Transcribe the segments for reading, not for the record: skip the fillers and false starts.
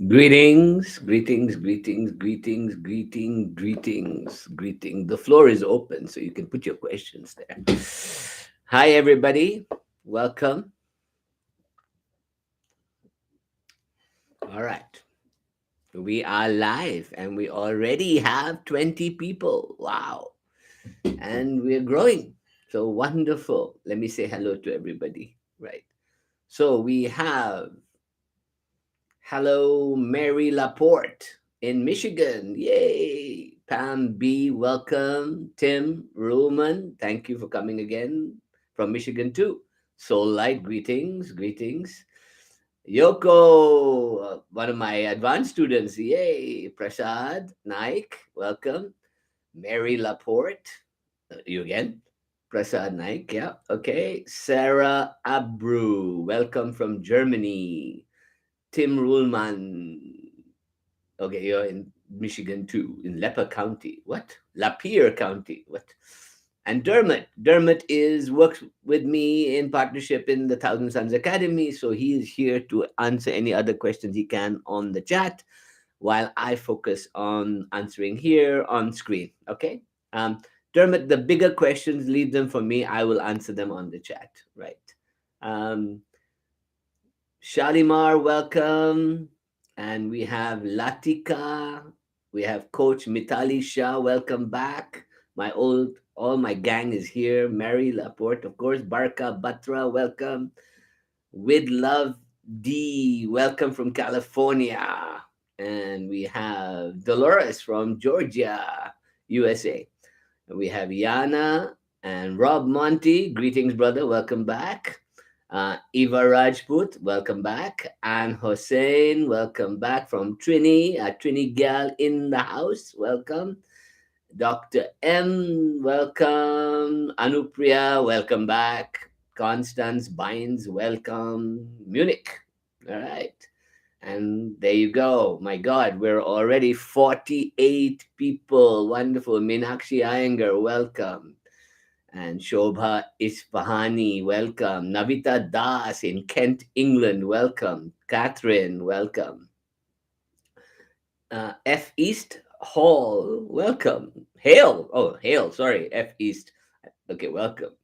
Greetings, greetings, greetings, greetings, greeting. The floor is open, so you can put your questions there. Hi, everybody. Welcome. All right. We are live and we already have 20 people. Wow. And we're growing. So wonderful. Let me say hello to everybody. Right. So we have hello, Mary Laporte in Michigan. Yay. Pam B, welcome. Tim Ruhlman, thank you for coming again from Michigan too. Soul Light, greetings. Yoko, one of my advanced students. Yay. Prasad Naik, welcome. Mary Laporte, you again. Prasad Naik, yeah. Okay. Sarah Abru, welcome from Germany. Tim Ruhlman. Okay, you're in Michigan too, in Leper County. What? Lapeer County. What? And Dermot. Dermot is works with me in partnership in the Thousand Suns Academy. So he is here to answer any other questions he can on the chat while I focus on answering here on screen. Okay. Dermot, the bigger questions, leave them for me. I will answer them on the chat. Right. Um, Shalimar, welcome. And we have Latika. We have Coach Mitali Shah, welcome back. All my gang is here. Mary Laporte, of course. Barka Batra, welcome. With Love D, welcome from California. And we have Dolores from Georgia, USA. And we have Yana and Rob Monty. Greetings, brother. Welcome back. Eva Rajput, welcome back. Anne Hossein, welcome back from Trini. Trini Gal in the house, welcome. Dr. M, welcome. Anupriya, welcome back. Constance Bynes, welcome. Munich, all right. And there you go. My God, we're already 48 people. Wonderful. Meenakshi Iyengar, welcome. And Shobha Isfahani, welcome. Navita Das in Kent, England, welcome. Catherine, welcome. F East Hall, welcome. Hale, sorry, F East. Okay, welcome.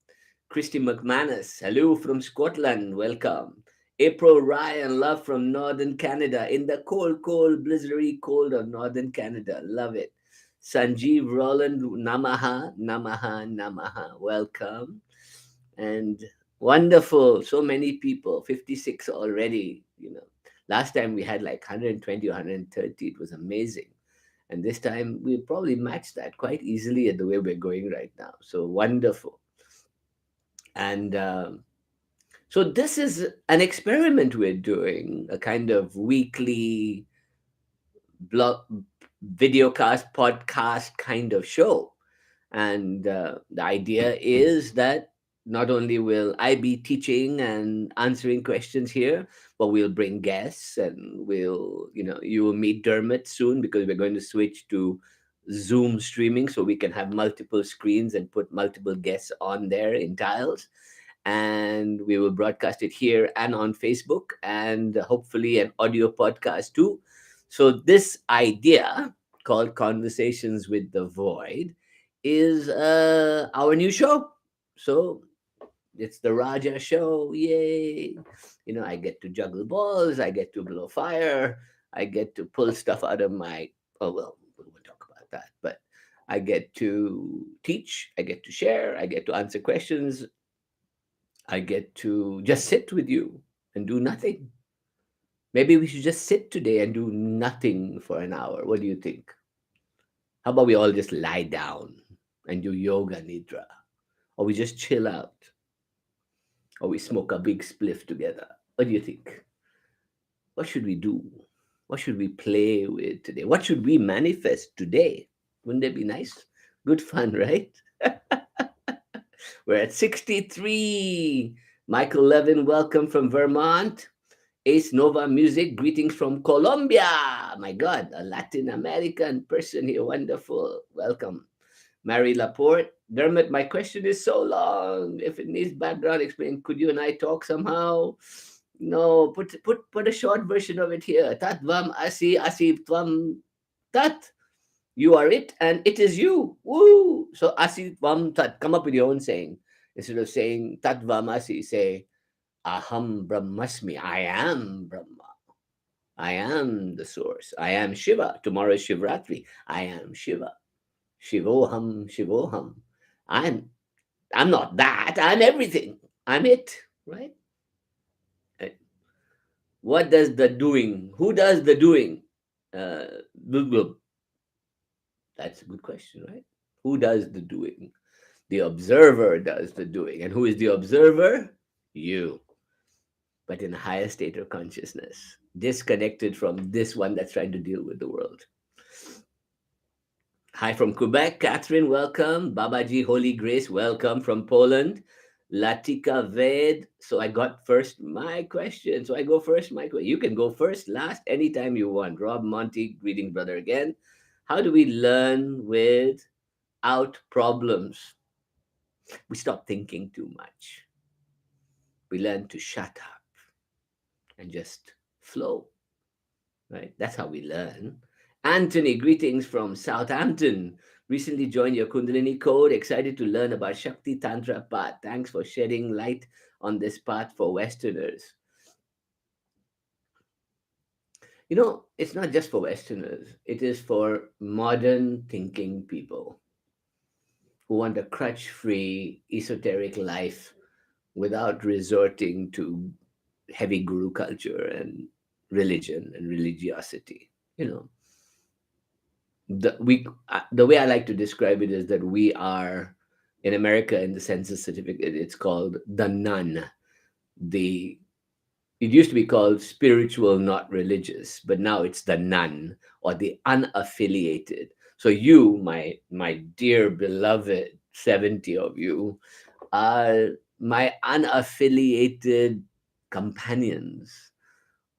Christy McManus, hello from Scotland, welcome. April Ryan, love from Northern Canada, in the cold, blizzardy cold of Northern Canada. Love it. Sanjeev Roland, Namaha, welcome. And wonderful, so many people, 56 already. Last time we had like 120 or 130. It was amazing. And this time we'll probably match that quite easily at the way we're going right now. So wonderful. And so this is an experiment we're doing, a kind of weekly blog, videocast, podcast kind of show. And the idea is that not only will I be teaching and answering questions here, but we'll bring guests and you will meet Dermot soon because we're going to switch to Zoom streaming so we can have multiple screens and put multiple guests on there in tiles. And we will broadcast it here and on Facebook and hopefully an audio podcast too. So, this idea called Conversations with the Void is our new show. So, it's the Raja show. Yay. I get to juggle balls, I get to blow fire, I get to pull stuff out of my. Oh, well, we'll talk about that. But I get to teach, I get to share, I get to answer questions, I get to just sit with you and do nothing. Maybe we should just sit today and do nothing for an hour. What do you think? How about we all just lie down and do yoga nidra? Or we just chill out? Or we smoke a big spliff together? What do you think? What should we do? What should we play with today? What should we manifest today? Wouldn't that be nice? Good fun, right? We're at 63. Michael Levin, welcome from Vermont. Ace Nova Music, greetings from Colombia. My God, a Latin American person here. Wonderful. Welcome. Mary Laporte. Dermot, my question is so long. If it needs background explain, could you and I talk somehow? No, put a short version of it here. Tat Vam Asi Asi Tvam Tat. You are it and it is you. Woo! So Asi Tvam Tat. Come up with your own saying. Instead of saying Tat Vam Asi, say Aham Brahmasmi. I am Brahma. I am the source. I am Shiva. Tomorrow is Shivratri. I am Shiva. Shivoham, Shivoham. I'm I'm not that. I'm everything. I'm it. Right? Uh, What does the doing? Who does the doing? Blah, blah. That's a good question, right? Who does the doing? The observer does the doing. And who is the observer? You, but in a higher state of consciousness, disconnected from this one that's trying to deal with the world. Hi from Quebec, Catherine, welcome. Babaji Holy Grace, welcome from Poland. Latika Ved. So I got first my question. So I go first, my question. You can go first, last, anytime you want. Rob Monty, greeting brother again. How do we learn without problems? We stop thinking too much. We learn to shut up and just flow, right? That's how we learn. Anthony, greetings from Southampton. Recently joined your Kundalini code. Excited to learn about Shakti Tantra path. Thanks for shedding light on this path for Westerners. You know, it's not just for Westerners, it is for modern thinking people who want a crutch free, esoteric life without resorting to heavy guru culture and religion and religiosity. You know, the way I like to describe it is that we are in America in the census certificate. It's called the nun. The It used to be called spiritual, not religious, but now it's the nun or the unaffiliated. So you, my dear beloved 70 of you, are my unaffiliated companions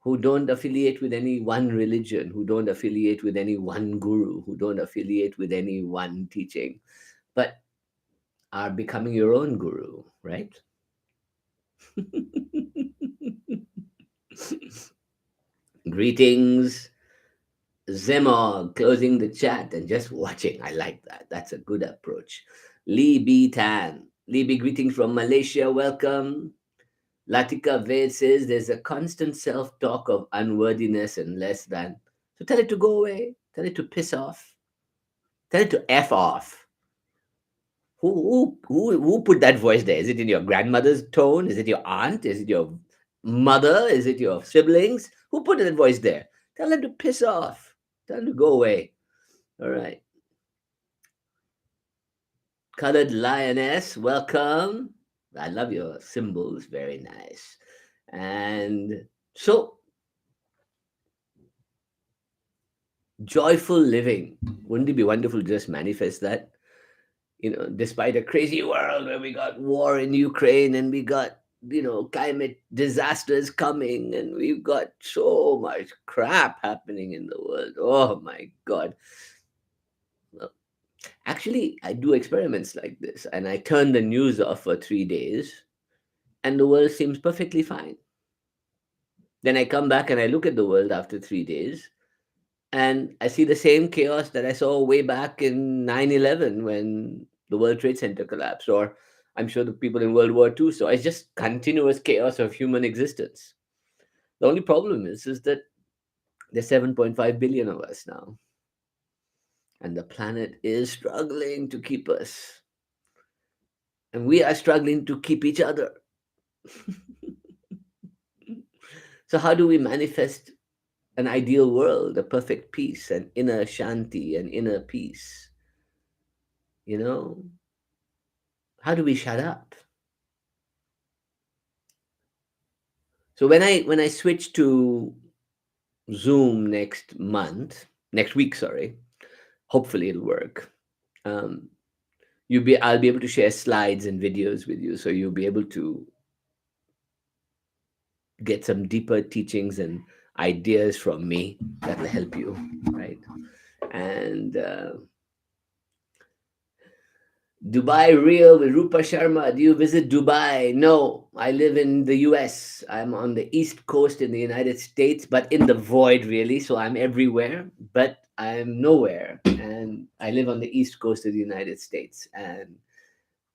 who don't affiliate with any one religion, who don't affiliate with any one guru, who don't affiliate with any one teaching, but are becoming your own guru, right? Greetings, Zemo, closing the chat and just watching. I like that. That's a good approach. Lee B. Tan. Lee B. Greetings from Malaysia. Welcome. Latika Ved says there's a constant self talk of unworthiness and less than. So tell it to go away. Tell it to piss off. Tell it to F off. Who put that voice there? Is it in your grandmother's tone? Is it your aunt? Is it your mother? Is it your siblings? Who put that voice there? Tell them to piss off. Tell them to go away. All right. Colored Lioness, welcome. I love your symbols. Very nice. And so, joyful living. Wouldn't it be wonderful to just manifest that? You know, despite a crazy world where we got war in Ukraine and we got, climate disasters coming and we've got so much crap happening in the world. Oh my God. Well, actually, I do experiments like this and I turn the news off for 3 days and the world seems perfectly fine. Then I come back and I look at the world after 3 days and I see the same chaos that I saw way back in 9/11 when the World Trade Center collapsed, or I'm sure the people in World War II. So it's just continuous chaos of human existence. The only problem is that there's 7.5 billion of us now, and the planet is struggling to keep us, and we are struggling to keep each other. So how do we manifest an ideal world, a perfect peace, an inner shanti, an inner peace? You know, how do we shut up? So when I switch to Zoom next week, sorry, hopefully it'll work. Um, I'll be able to share slides and videos with you, so you'll be able to get some deeper teachings and ideas from me that will help you, right? And Dubai Real with Rupa Sharma. Do you visit Dubai? No, I live in the US. I'm on the East Coast in the United States, but in the void, really. So I'm everywhere, but I'm nowhere. And I live on the East Coast of the United States. And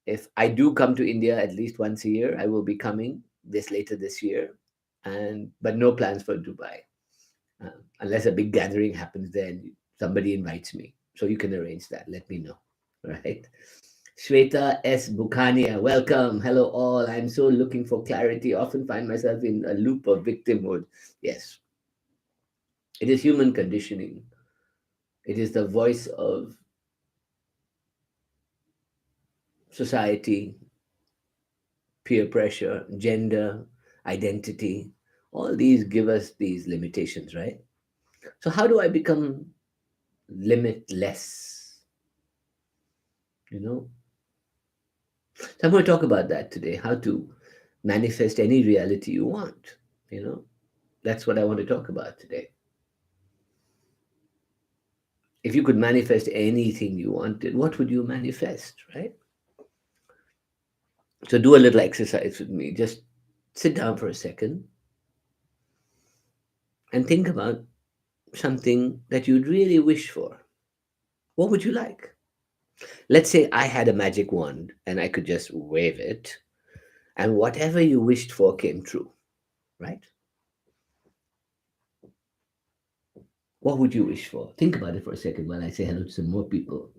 if I do come to India at least once a year, I will be coming later this year. And but no plans for Dubai, unless a big gathering happens there and somebody invites me. So you can arrange that. Let me know. Right. Shweta S. Bukhania, welcome. Hello, all. I'm so looking for clarity. Often find myself in a loop of victimhood. Yes, it is human conditioning. It is the voice of society, peer pressure, gender, identity. All these give us these limitations, right? So, how do I become limitless? You know, so I'm going to talk about that today. How to manifest any reality you want. You know, that's what I want to talk about today. If you could manifest anything you wanted, what would you manifest, right? So do a little exercise with me. Just sit down for a second and think about something that you'd really wish for. What would you like? Let's say I had a magic wand and I could just wave it, and whatever you wished for came true, right? What would you wish for? Think about it for a second while I say hello to some more people.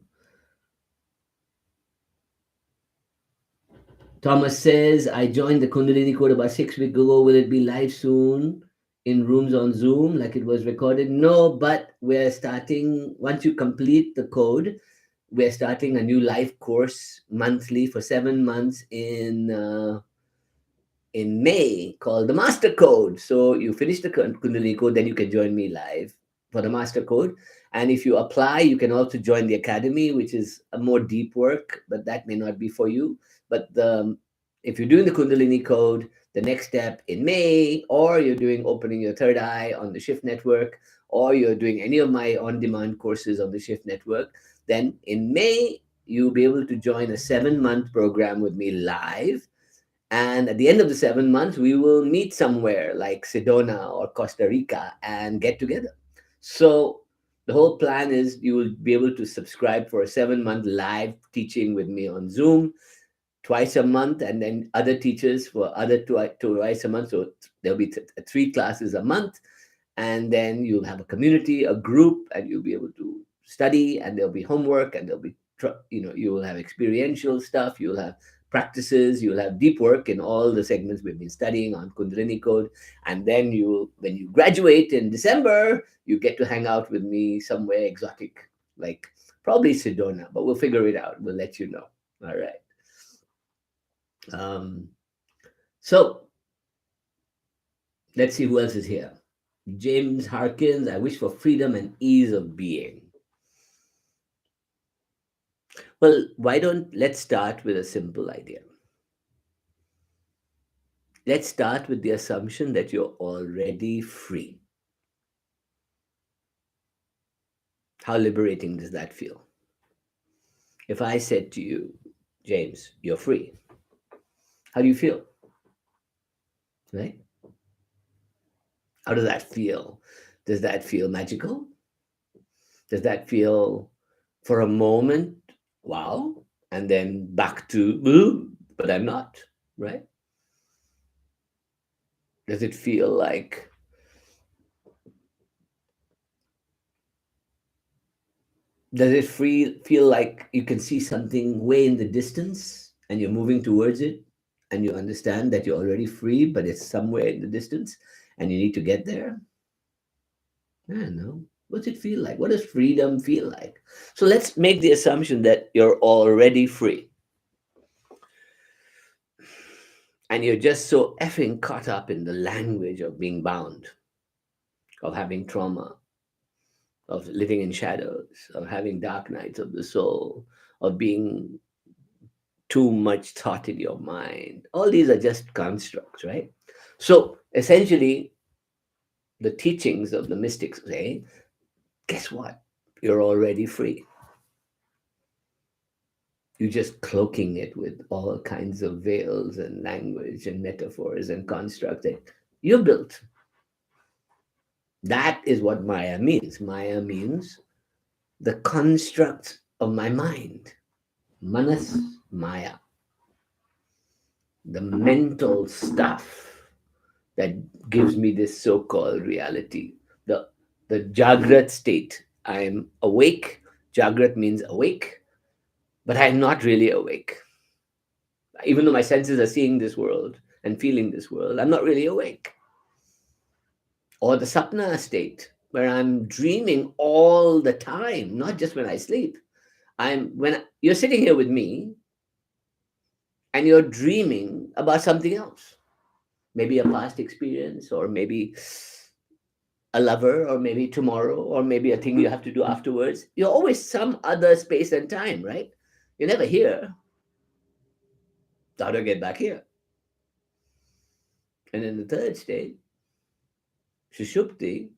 Thomas says, I joined the Kundalini Code about 6 weeks ago. Will it be live soon in rooms on Zoom like it was recorded? No, but we're starting, once you complete the code, we're starting a new live course monthly for 7 months in May called the Master Code. So you finish the Kundalini Code, then you can join me live for the Master Code. And if you apply, you can also join the Academy, which is a more deep work, but that may not be for you. But if you're doing the Kundalini Code, the next step in May, or you're doing Opening Your Third Eye on the Shift Network, or you're doing any of my on-demand courses on the Shift Network, then in May, you'll be able to join a 7-month program with me live, and at the end of the 7 months, we will meet somewhere like Sedona or Costa Rica and get together. So the whole plan is you will be able to subscribe for a 7-month live teaching with me on Zoom twice a month, and then other teachers for other twice a month. So there'll be 3 classes a month, and then you'll have a community, a group, and you'll be able to study, and there'll be homework, and there'll be you will have experiential stuff, you'll have practices, you'll have deep work in all the segments we've been studying on Kundalini Code. And then when you graduate in December, you get to hang out with me somewhere exotic, like probably Sedona, but we'll figure it out. We'll let you know. All right. So let's see who else is here. James Harkins, I wish for freedom and ease of being. Well, let's start with a simple idea. Let's start with the assumption that you're already free. How liberating does that feel? If I said to you, James, you're free, how do you feel? Right? How does that feel? Does that feel magical? Does that feel for a moment, wow, and then back to, but I'm not, right? Does it feel like, feel like you can see something way in the distance and you're moving towards it and you understand that you're already free, but it's somewhere in the distance and you need to get there? I don't know. What's it feel like? What does freedom feel like? So let's make the assumption that you're already free. And you're just so effing caught up in the language of being bound, of having trauma, of living in shadows, of having dark nights of the soul, of being too much thought in your mind. All these are just constructs, right? So essentially, the teachings of the mystics say, guess what? You're already free. You're just cloaking it with all kinds of veils and language and metaphors and constructs that you built. That is what Maya means. Maya means the constructs of my mind. Manas, Maya, the mental stuff that gives me this so-called reality. The the Jagrat state. I'm awake. Jagrat means awake, but I'm not really awake. Even though my senses are seeing this world and feeling this world, I'm not really awake. Or the sapna state, where I'm dreaming all the time, not just when I sleep. You're sitting here with me and you're dreaming about something else, maybe a past experience, or maybe a lover, or maybe tomorrow, or maybe a thing you have to do afterwards. You're always some other space and time, right? You're never here. So how do I get back here? And in the third state, Shushupti,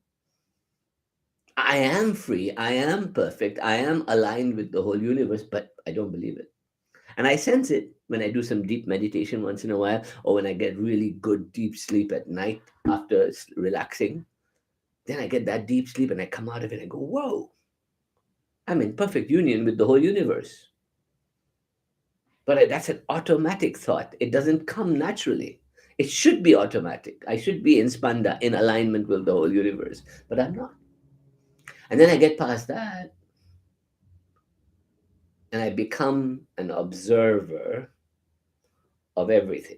I am free, I am perfect, I am aligned with the whole universe, but I don't believe it. And I sense it when I do some deep meditation once in a while, or when I get really good deep sleep at night after relaxing. Then I get that deep sleep and I come out of it and go, whoa, I'm in perfect union with the whole universe. But that's an automatic thought. It doesn't come naturally. It should be automatic. I should be in spanda, in alignment with the whole universe, but I'm not. And then I get past that and I become an observer of everything.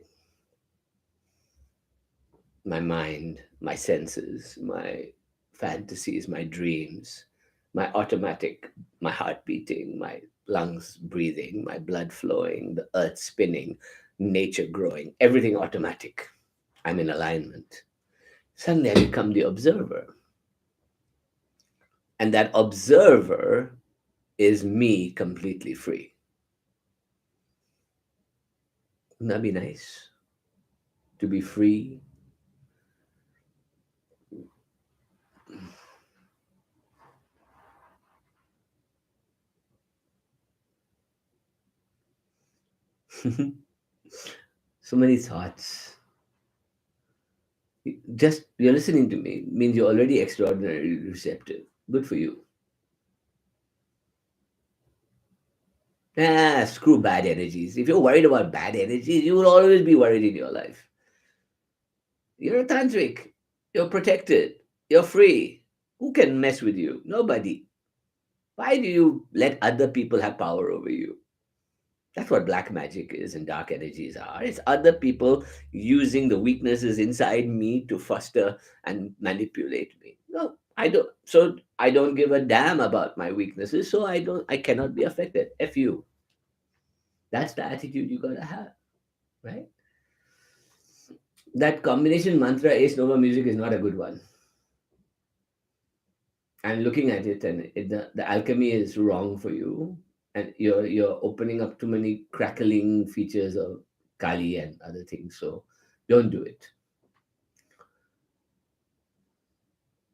My mind, my senses, my fantasies, my dreams, my automatic, my heart beating, my lungs breathing, my blood flowing, the earth spinning, nature growing, everything automatic. I'm in alignment. Suddenly I become the observer. And that observer is me completely free. Wouldn't that be nice? To be free. So many thoughts. Just you're listening to me means you're already extraordinarily receptive. Good for you. Screw bad energies. If you're worried about bad energies, you will always be worried in your life. You're a tantric. You're protected. You're free. Who can mess with you? Nobody. Why do you let other people have power over you? That's what black magic is and dark energies are. It's other people using the weaknesses inside me to foster and manipulate me. No, I don't. So I don't give a damn about my weaknesses. So I cannot be affected. F you. That's the attitude you gotta have, right? That combination mantra Ace Nova music is not a good one. I'm looking at it, and the alchemy is wrong for you, and you're opening up too many crackling features of Kali and other things. So don't do it.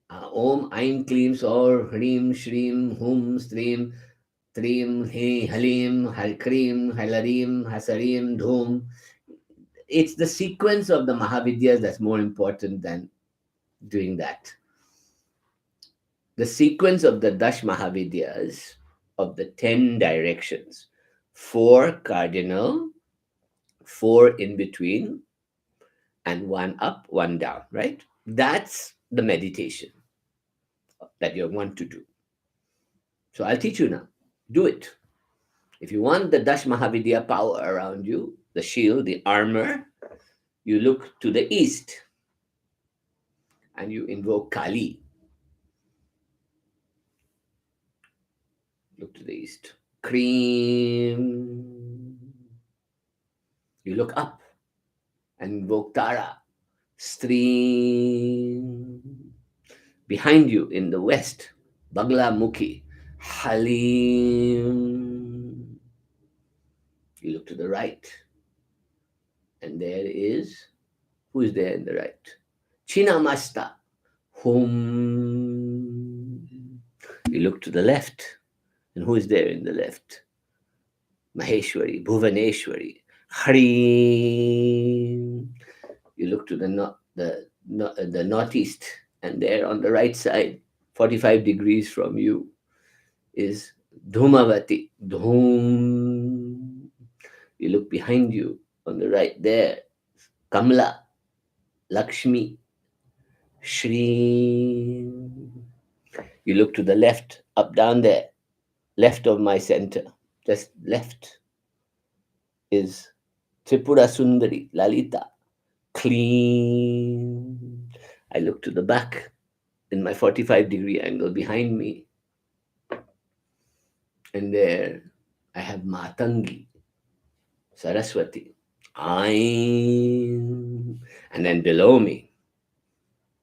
Om Aim Kleem Sor Hreem Shreem Hum Stream Treem He Halim Har Kreem Halarim Hasarim Dhum. It's the sequence of the Mahavidyas that's more important than doing that. The sequence of the Dash Mahavidyas, of the 10 directions, 4 cardinal, 4 in between, and 1 up, 1 down, right? That's the meditation that you want to do. So I'll teach you now. Do it. If you want the Dash Mahavidya power around you, the shield, the armor, you look to the east and you invoke Kali. Look to the east. Cream. You look up and invoke Tara. Stream. Behind you in the west, Bagla Mukhi. Halim. You look to the right, and there is, who is there in the right? Chinamasta. Hum. You look to the left, and who is there in the left? Maheshwari, Bhuvaneshwari, Harim. You look to the northeast, and there on the right side, 45 degrees from you, is Dhumavati. Dhum. You look behind you on the right there, Kamla, Lakshmi, Shri. You look to the left, up down there, left of my center, just left is Tripura Sundari, Lalita, clean. I look to the back in my 45-degree angle behind me, and there I have Matangi, Saraswati, Aim. And then below me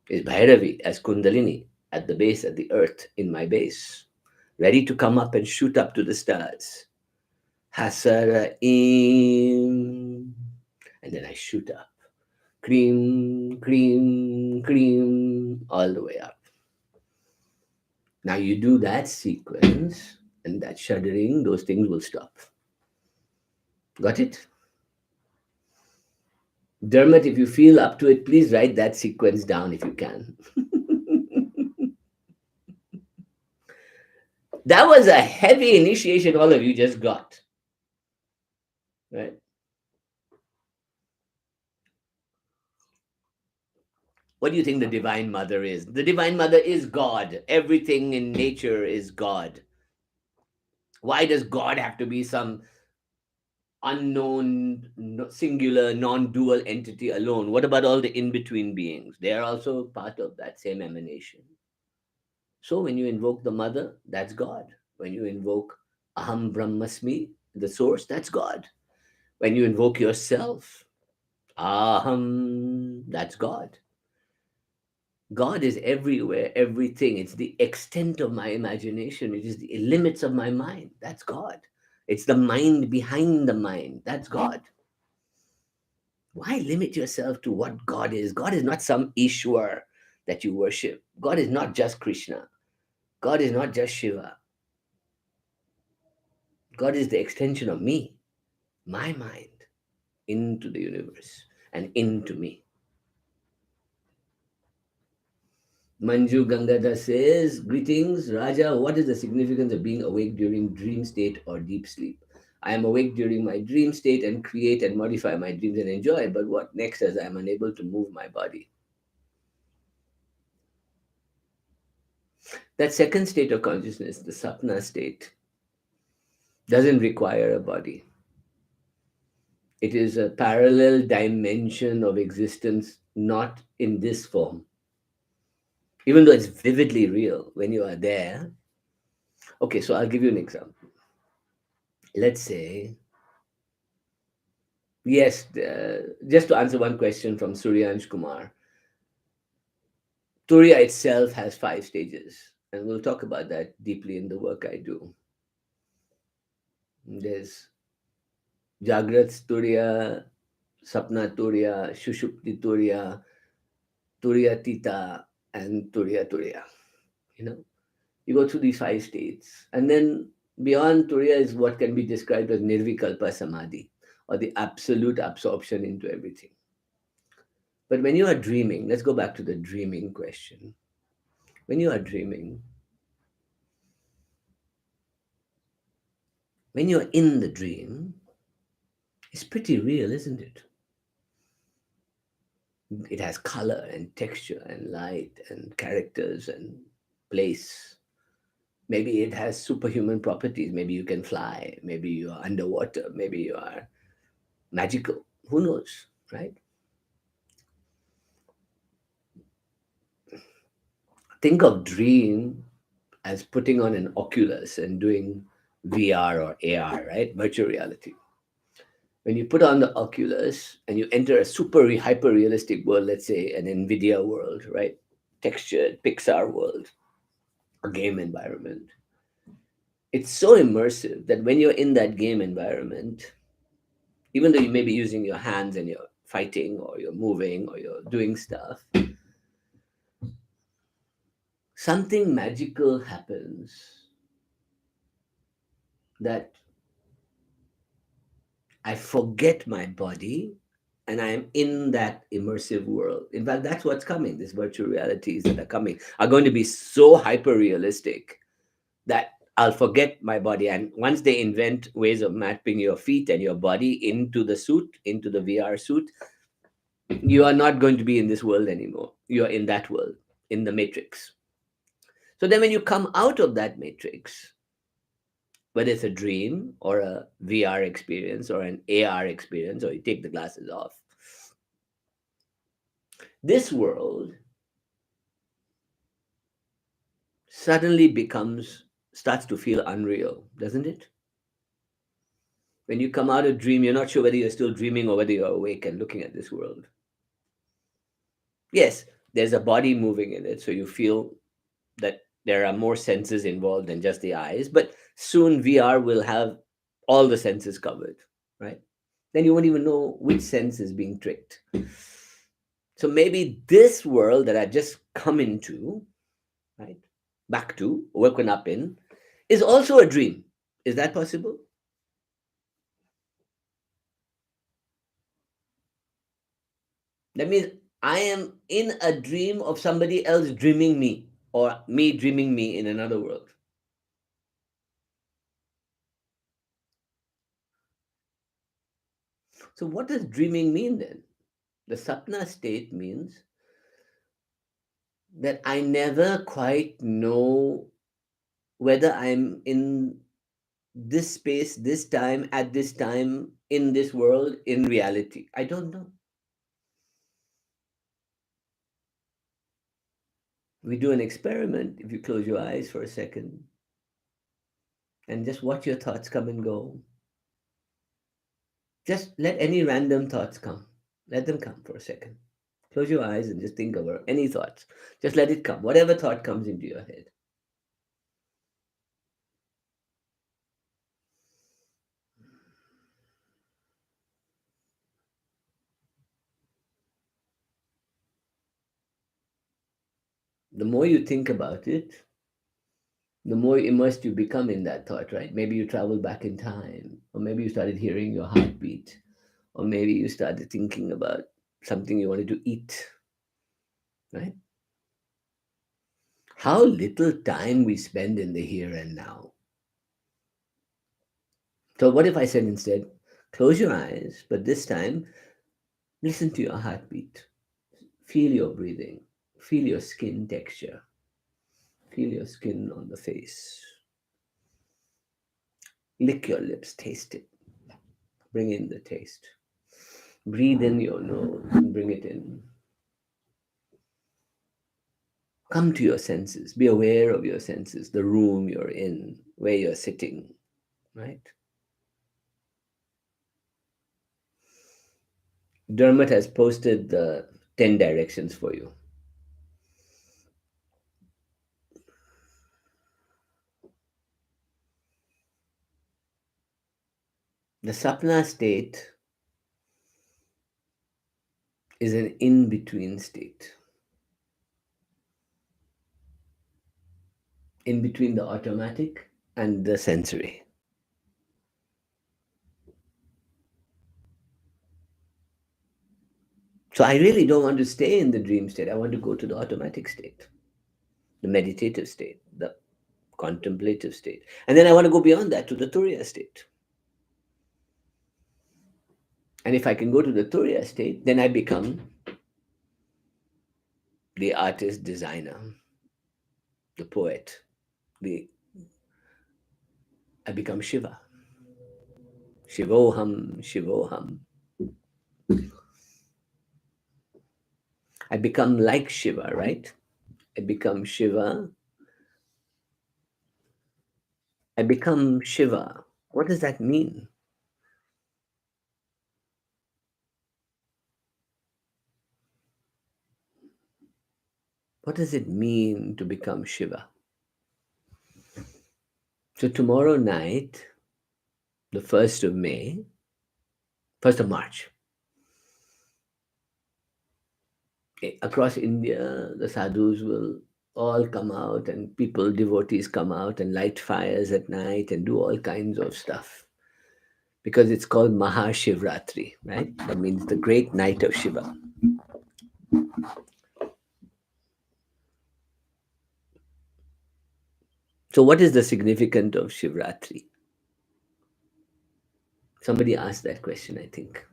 is Bhairavi as Kundalini at the base, at the earth, in my base, ready to come up and shoot up to the stars. Hasara Im. And then I shoot up. Cream, cream, cream, all the way up. Now you do that sequence and that shuddering, those things will stop. Got it? Dermot, if you feel up to it, please write that sequence down if you can. That was a heavy initiation all of you just got. Right? What do you think the Divine Mother is? The Divine Mother is God. Everything in nature is God. Why does God have to be some unknown, singular, non dual entity alone? What about all the in between beings? They are also part of that same emanation. So when you invoke the Mother, that's God. When you invoke Aham Brahmasmi, the source, that's God. When you invoke yourself, Aham, that's God. God is everywhere, everything. It's the extent of my imagination. It is the limits of my mind. That's God. It's the mind behind the mind. That's God. Why limit yourself to what God is? God is not some Ishwar that you worship. God is not just Krishna. God is not just Shiva. God is the extension of me, my mind, into the universe and into me. Manju Gangada says, greetings, Raja. What is the significance of being awake during dream state or deep sleep? I am awake during my dream state and create and modify my dreams and enjoy, but what next as I am unable to move my body? That second state of consciousness, the sapna state, doesn't require a body. It is a parallel dimension of existence, not in this form. Even though it's vividly real when you are there. Okay, so I'll give you an example. Let's say, yes, just to answer one question from Suryansh Kumar, Turia itself has 5 stages, and we'll talk about that deeply in the work I do. There's Jagrat Turiya, Sapna Turiya, Shushupti Turiya, Turiya Tita, and Turiya Turiya. You know, you go through these 5 states, and then beyond Turiya is what can be described as Nirvikalpa Samadhi, or the absolute absorption into everything. But when you are dreaming, let's go back to the dreaming question. When you are dreaming, when you're in the dream, it's pretty real, isn't it? It has color and texture and light and characters and place. Maybe it has superhuman properties. Maybe you can fly. Maybe you are underwater. Maybe you are magical. Who knows, right? Think of dream as putting on an Oculus and doing VR or AR, right? Virtual reality. When you put on the Oculus and you enter a super hyper realistic world, let's say an NVIDIA world, right? Textured Pixar world, a game environment. It's so immersive that when you're in that game environment, even though you may be using your hands and you're fighting or you're moving or you're doing stuff, something magical happens that I forget my body, and I am in that immersive world. In fact, that's what's coming. These virtual realities that are coming are going to be so hyper realistic that I'll forget my body. And once they invent ways of mapping your feet and your body into the suit, into the VR suit, you are not going to be in this world anymore. You are in that world, in the matrix. So then when you come out of that matrix, whether it's a dream or a VR experience or an AR experience, or you take the glasses off, this world suddenly starts to feel unreal, doesn't it? When you come out of dream, you're not sure whether you're still dreaming or whether you're awake and looking at this world. Yes, there's a body moving in it, so you feel that there are more senses involved than just the eyes, but soon VR will have all the senses covered, right? Then you won't even know which sense is being tricked. So maybe this world that I just come into, right, back to, woken up in, is also a dream. Is that possible? That means I am in a dream of somebody else dreaming me, or me dreaming me in another world. So, what does dreaming mean then? The sapna state means that I never quite know whether I'm in this space, this time, at this time, in this world, in reality. I don't know. We do an experiment if you close your eyes for a second and just watch your thoughts come and go. Just let any random thoughts come. Let them come for a second. Close your eyes and just think over any thoughts. Just let it come. Whatever thought comes into your head. The more you think about it, the more immersed you become in that thought, right? Maybe you travel back in time, or maybe you started hearing your heartbeat, or maybe you started thinking about something you wanted to eat, right? How little time we spend in the here and now. So, what if I said instead, close your eyes, but this time, listen to your heartbeat, feel your breathing, feel your skin texture, feel your skin on the face, lick your lips, taste it, bring in the taste. Breathe in your nose and bring it in. Come to your senses. Be aware of your senses, the room you're in, where you're sitting, right? Dermot has posted the 10 directions for you. The sapna state is an in between state, in between the automatic and the sensory. So I really don't want to stay in the dream state. I want to go to the automatic state, the meditative state, the contemplative state. And then I want to go beyond that to the Turia state. And if I can go to the Turia state, then I become the artist, designer, the poet. The I become Shiva. Shivoham, Shivoham. I become like Shiva, right? I become Shiva. I become Shiva. What does that mean? What does it mean to become Shiva? So tomorrow night, the 1st of May, 1st of March, across India, the sadhus will all come out, and people, devotees come out and light fires at night and do all kinds of stuff. because it's called Maha Shivratri, right? That means the great night of Shiva. So, what is the significance of Shivratri? Somebody asked that question, I think,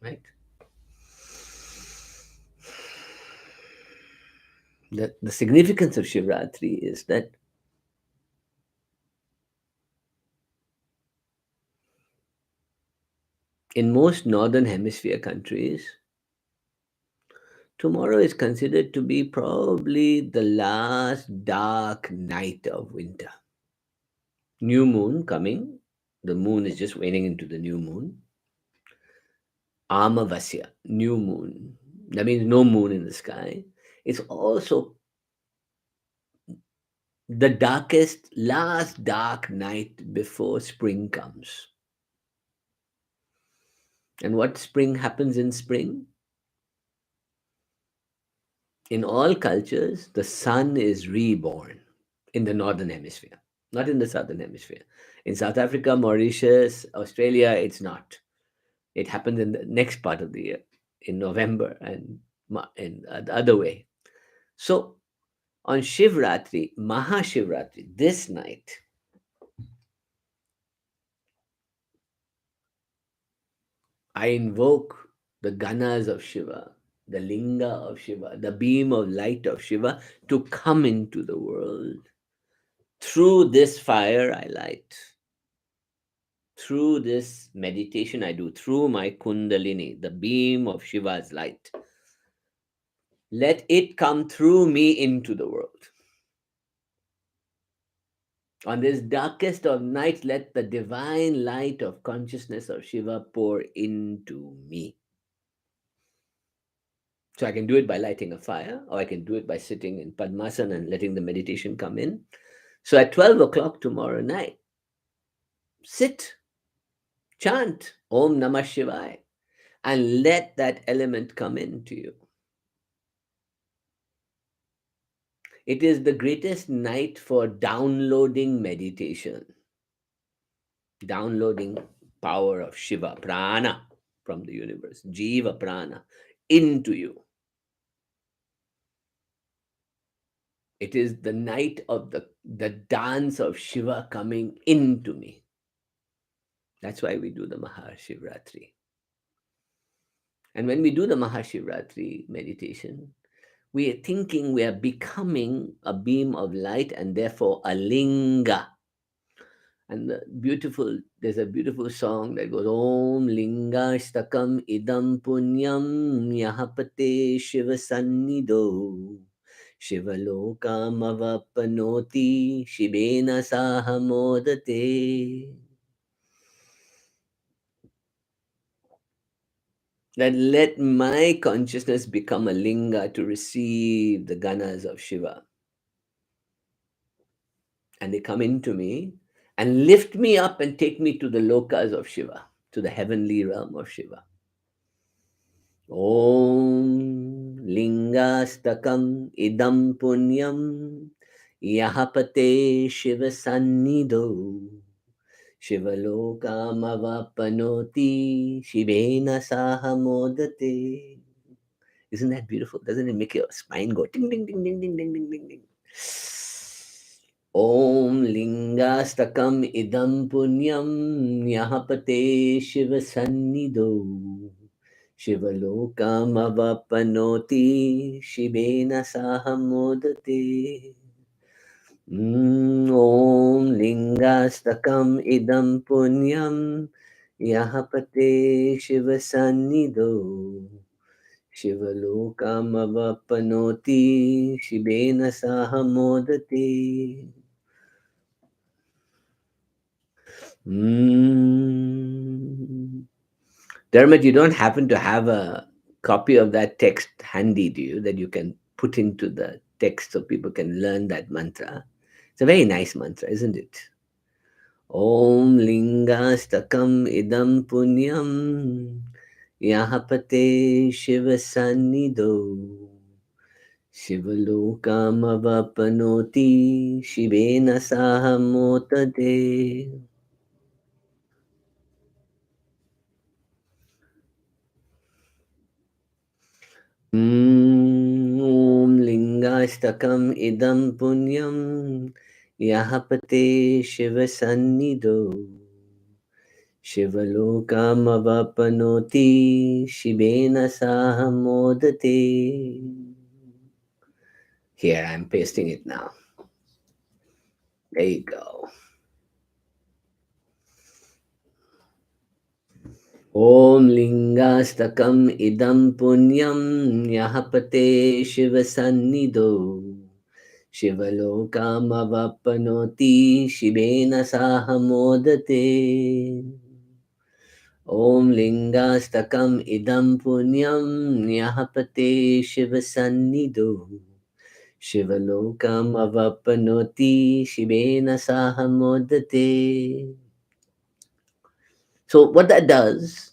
right? The significance of Shivratri is that in most northern hemisphere countries, tomorrow is considered to be probably the last dark night of winter. New moon coming, the moon is just waning into the new moon. Amavasya, new moon. That means no moon in the sky. It's also the darkest, last dark night before spring comes. And what spring happens in spring? In all cultures, the sun is reborn in the northern hemisphere, not in the southern hemisphere. In South Africa, Mauritius, Australia, it's not. It happens in the next part of the year, in November, and the other way. So on Shivratri, Mahashivratri, this night, I invoke the ganas of Shiva, the linga of Shiva, the beam of light of Shiva to come into the world. Through this fire I light, through this meditation I do, through my Kundalini, the beam of Shiva's light, let it come through me into the world. On this darkest of nights, let the divine light of consciousness of Shiva pour into me. So I can do it by lighting a fire, or I can do it by sitting in Padmasana and letting the meditation come in. So at 12 o'clock tomorrow night, sit, chant Om Namah Shivaya, and let that element come into you. It is the greatest night for downloading meditation, downloading power of Shiva, prana from the universe, Jiva prana, into you. It is the night of the dance of Shiva coming into me. That's why we do the Mahashivratri. And when we do the Mahashivratri meditation, we are thinking we are becoming a beam of light and therefore a linga. And there's a beautiful song that goes Om Linga Stakam Idam Punyam Yahapate Shiva Sannido Shivalokamavapanoti Shibena Sahamodate. That let my consciousness become a linga to receive the ganas of Shiva. And they come into me and lift me up and take me to the lokas of Shiva, to the heavenly realm of Shiva. Om Lingastakam Idam Punyam Yahapate Shiva Sannido Shivalokamavapanoti Shivena Sahamodate. Isn't that beautiful? Doesn't it make your spine go ding ding ding ding ding ding ding ding ding? Om Lingastakam Idam Punyam Yahapate Shiva Sannido Shivalokamavapanoti Shivena Sahamodate. Om Lingastakam Idam Punyam Yahapate Shiva Sannido Shivalokamavapanoti Shivena Sahamodate. Dermot, you don't happen to have a copy of that text handy, do you, that you can put into the text so people can learn that mantra? It's a very nice mantra, isn't it? Om Lingastakam Idam Punyam Yahapate Shiva Sannido Shivalokamavapanoti Shivena Sahamotate. Om lingastakam idam punyam yahapate shiva sannido shivalokamavapanoti shivena sahamodate. Here I'm pasting it now. There you go. Om lingastakam idam punyam yahapate shiva sannido shivalokamavapanoti shivena sahamodate. Om lingastakam idam punyam yahapate shiva sannido shivalokam avapanoti shivena sahamodate. So what that does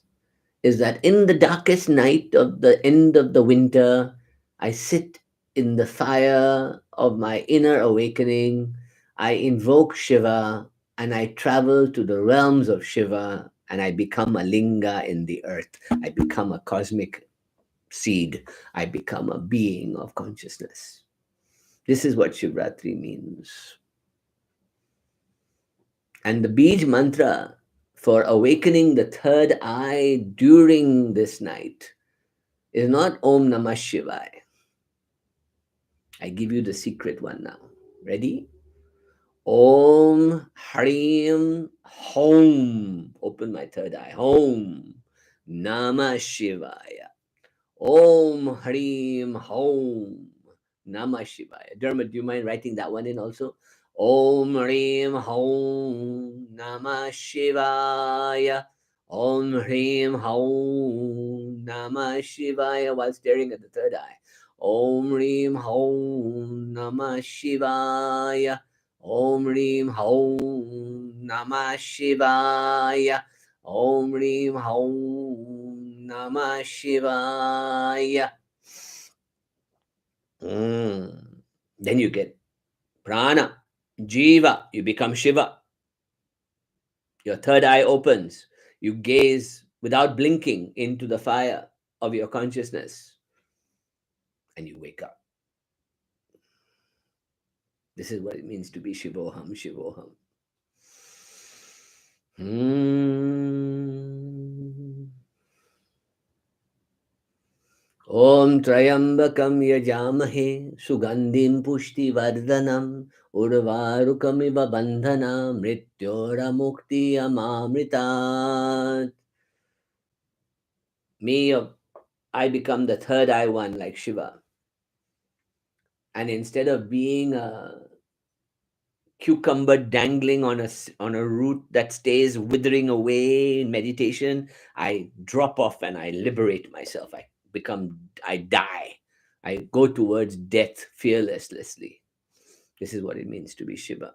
is that in the darkest night of the end of the winter, I sit in the fire of my inner awakening. I invoke Shiva and I travel to the realms of Shiva and I become a linga in the earth. I become a cosmic seed. I become a being of consciousness. This is what Shivratri means. And the Bij mantra for awakening the third eye during this night is not Om Namah Shivaya. I give you the secret one now. Ready? Om Harim Hom. Open my third eye. Hom Namah Shivaya. Om Harim Hom Namah Shivaya. Dermot, do you mind writing that one in also? Om Harim Hom Namah Shivaya. Om Harim Hom Namah Shivaya while staring at the third eye. Om Harim Hom Namah Shivaya. Om Harim Hom Namah Shivaya. Om Harim Hom Namah Shivaya. Then you get prana, jiva, you become Shiva. Your third eye opens. You gaze without blinking into the fire of your consciousness and you wake up. This is what it means to be Shivoham, Shivoham. Om Trayambakam Yajamahe Sugandhim Pushti Vardhanam Urvarukamiva Bandhana Mrityora Mukti Amamritat. I become the third eye one like Shiva. And instead of being a cucumber dangling on a root that stays withering away in meditation, I drop off and I liberate myself. I die. I go towards death fearlessly. This is what it means to be Shiva.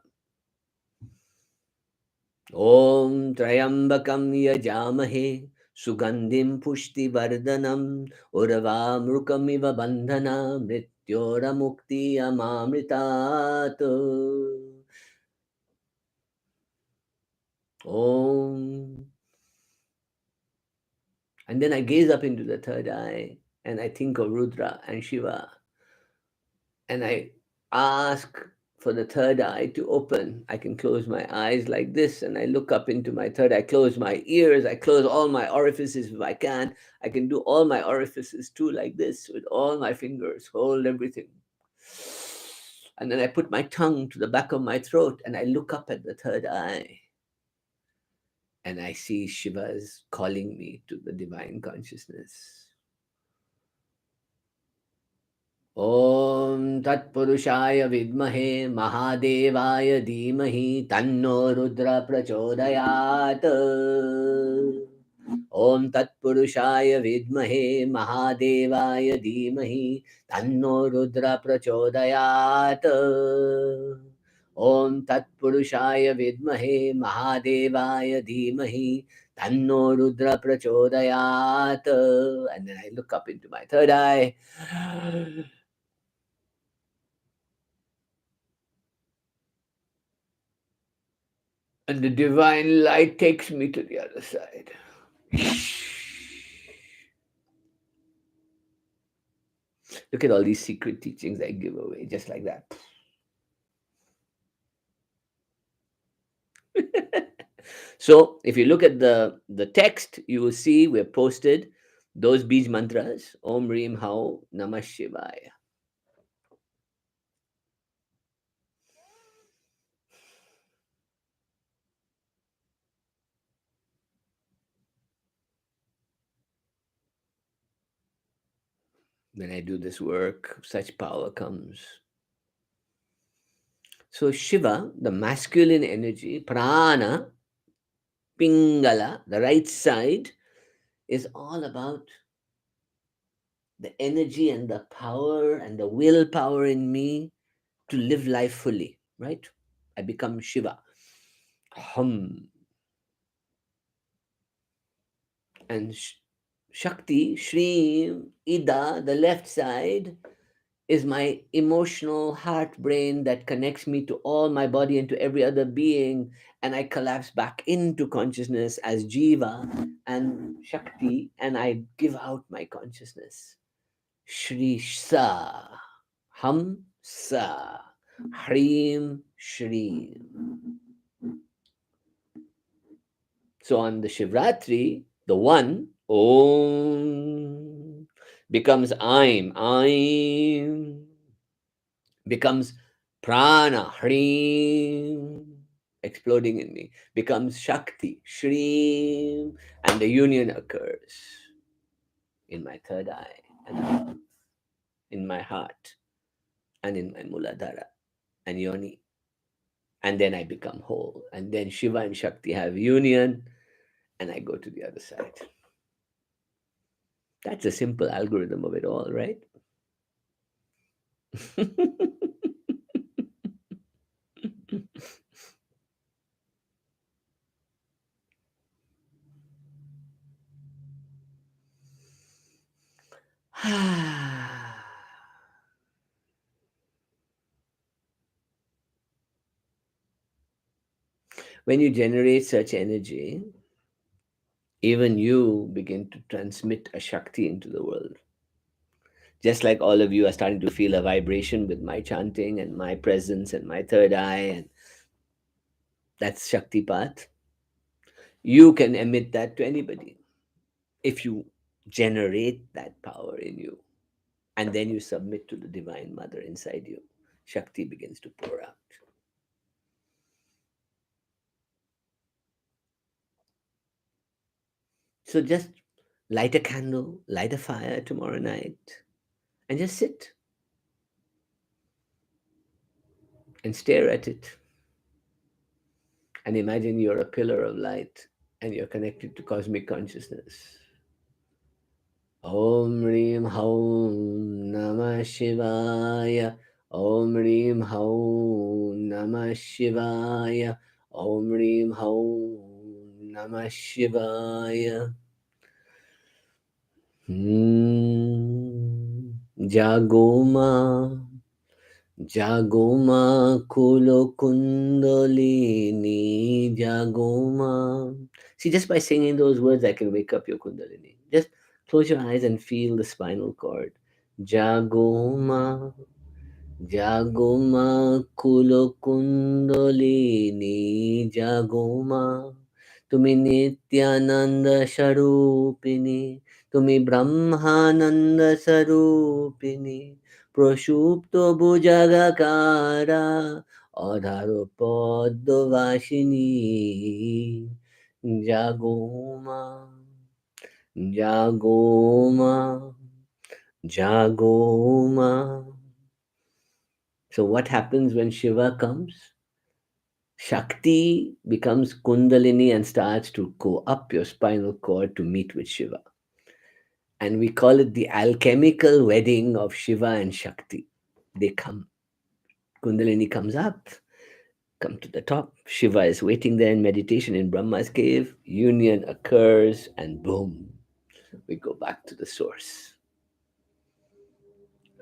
Om Trayambakam Yajamahe Sugandhim Pushti Vardhanam Urvamrukamiva Bandhana Mrityora Mukti Amamritat. Om. And then I gaze up into the third eye and I think of Rudra and Shiva. And I ask for the third eye to open. I can close my eyes like this and I look up into my third eye. I close my ears. I close all my orifices if I can. I can do all my orifices too like this with all my fingers. Hold everything. And then I put my tongue to the back of my throat and I look up at the third eye. And I see Shiva's calling me to the divine consciousness. Om Tat Purushaya Vidmahe Mahadevaya Dhimahi Tanno Rudra Prachodayat. Om Tat Purushaya Vidmahe Mahadevaya Dhimahi Tanno Rudra Prachodayat. Om Tat Purushaya Vidmahe Mahadevaya Dhimahi Tanno Rudra Prachodayat. And then I look up into my third eye. And the divine light takes me to the other side. Look at all these secret teachings I give away, just like that. So if you look at the text, you will see we've posted those beej mantras: Om Reem Hao Namah Shivaya. When I do this work, such power comes. So Shiva, the masculine energy, prana, pingala, the right side, is all about the energy and the power and the willpower in me to live life fully, right? I become Shiva. Hum. And Shakti, Shri, Ida, the left side, is my emotional heart brain that connects me to all my body and to every other being. And I collapse back into consciousness as Jiva and Shakti, and I give out my consciousness. Shri Sa, Ham Sa, Hrim Shri. So on the Shivratri, the one, Om, becomes I'm, becomes Prana, Hrim, exploding in me, becomes Shakti, Shrim, and the union occurs in my third eye and above, in my heart and in my Muladhara and Yoni. And then I become whole. And then Shiva and Shakti have union, and I go to the other side. That's a simple algorithm of it all, right? When you generate such energy, even you begin to transmit a Shakti into the world. Just like all of you are starting to feel a vibration with my chanting and my presence and my third eye, and that's Shakti path. You can emit that to anybody if you generate that power in you. And then you submit to the Divine Mother inside you. Shakti begins to pour out. So just light a candle, light a fire tomorrow night, and just sit and stare at it. And imagine you're a pillar of light and you're connected to cosmic consciousness. Om Reem Haum Namah Shivaya. Om Reem Haum Namah Shivaya. Om Reem Haum Namah Shivaya. Jagoma. Jagoma kulo kundalini jagoma. See, just by singing those words, I can wake up your kundalini. Just close your eyes and feel the spinal cord. Jagoma, Jagoma kulo kundalini jagoma. Tumi nityananda sharupini, tumi brahmananda sarupini. প্রসুপ্ত ভুজাগাকারা অধার পদ্মবাসিনী জাগোমা জাগোমা জাগোমা. So what happens when Shiva comes? Shakti becomes Kundalini and starts to go up your spinal cord to meet with Shiva. And we call it the alchemical wedding of Shiva and Shakti. They come. Kundalini comes up, come to the top. Shiva is waiting there in meditation in Brahma's cave. Union occurs, and boom, we go back to the source.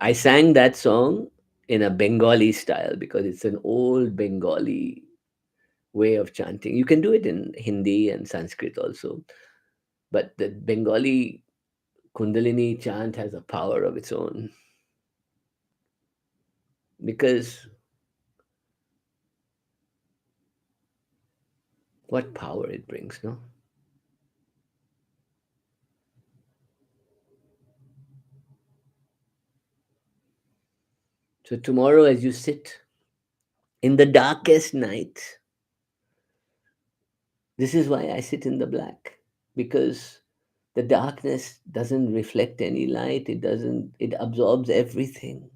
I sang that song in a Bengali style because it's an old Bengali way of chanting. You can do it in Hindi and Sanskrit also, but the Bengali Kundalini chant has a power of its own. because what power it brings, no? So tomorrow, as you sit in the darkest night, this is why I sit in the black, because the darkness doesn't reflect any light, it absorbs everything.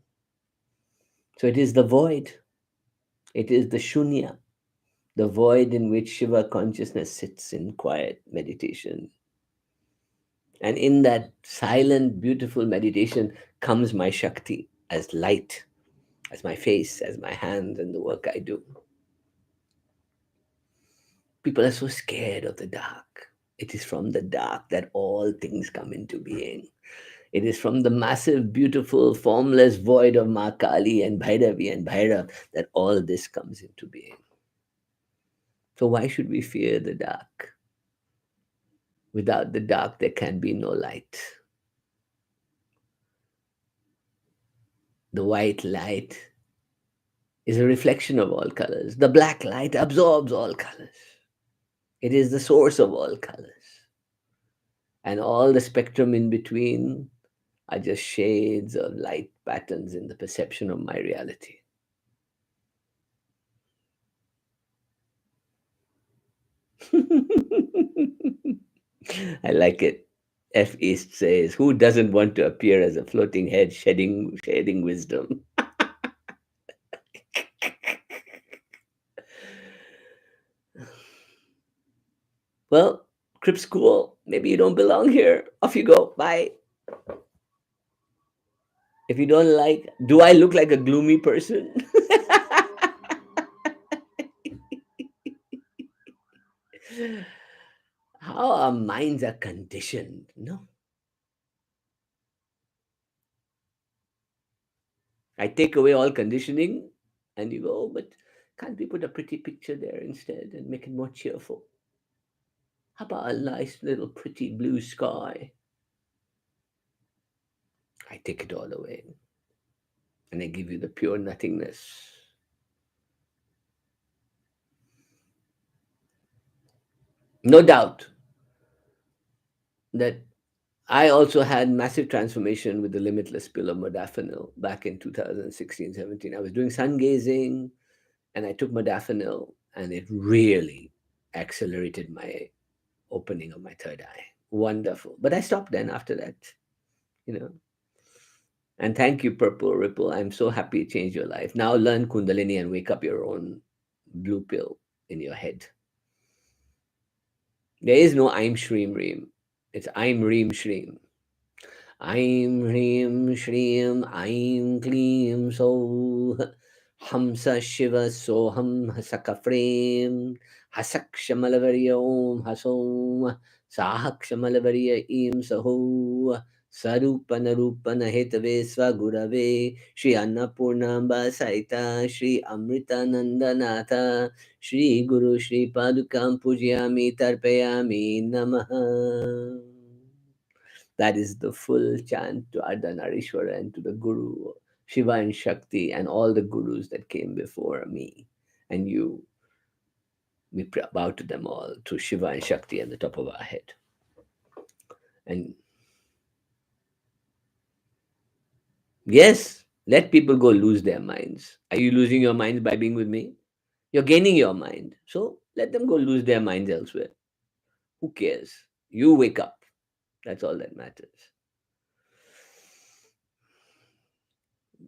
So it is the void, it is the shunya, the void in which Shiva consciousness sits in quiet meditation. And in that silent, beautiful meditation comes my Shakti as light, as my face, as my hands, and the work I do. People are so scared of the dark. It is from the dark that all things come into being. It is from the massive, beautiful, formless void of Ma Kali and Bhairavi and Bhairav that all this comes into being. So why should we fear the dark? Without the dark, there can be no light. The white light is a reflection of all colors. The black light absorbs all colors. It is the source of all colors. And all the spectrum in between are just shades of light patterns in the perception of my reality. I like it. F. East says, who doesn't want to appear as a floating head shedding wisdom? Well, Crip School, maybe you don't belong here. Off you go. Bye. If you don't like, do I look like a gloomy person? How our minds are conditioned, no? I take away all conditioning and you go, "Oh, but can't we put a pretty picture there instead and make it more cheerful? How about a nice little pretty blue sky?" I take it all away and I give you the pure nothingness. No doubt that I also had massive transformation with the limitless pill of modafinil back in 2016, 17. I was doing sun gazing and I took modafinil and it really accelerated my opening of my third eye. Wonderful. But I stopped then after that, you know. And thank you, Purple Ripple. I'm so happy it changed your life. Now learn Kundalini and wake up your own blue pill in your head. There is no I'm Shreem Reem. It's I'm Reem Shreem. I'm Hrim Shreem, I'm Kleem So Hamsa Shiva Soham Hasakafrem Hasakshamalavarya Om Hasom Sahakshamalavarya Im Saho Sarupanarupana Hetave Swagurave Shri Annapurnamba Saita Shri Amritanandanatha Shri Guru Shri Padukam Pujyami Tarpayami Namaha. That is the full chant to Ardhanarishwara and to the Guru, Shiva and Shakti, and all the gurus that came before me and you. We bow to them all, to Shiva and Shakti at the top of our head. And yes, let people go lose their minds. Are you losing your minds by being with me? You're gaining your mind. So let them go lose their minds elsewhere. Who cares? You wake up. That's all that matters.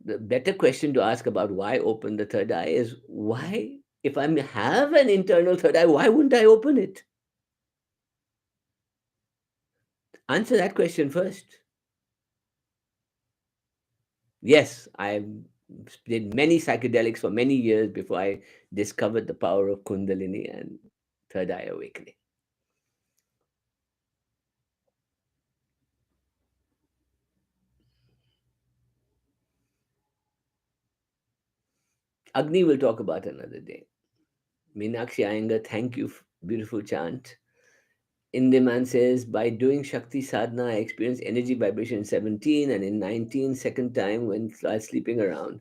The better question to ask about why open the third eye is why, if I have an internal third eye, why wouldn't I open it? Answer that question first. Yes, I did many psychedelics for many years before I discovered the power of Kundalini and third eye awakening. Agni will talk about another day. Meenakshi Iyengar, thank you. Beautiful chant. Indiman says, by doing Shakti sadhana, I experienced energy vibration in 17 and in 19, second time when while sleeping around.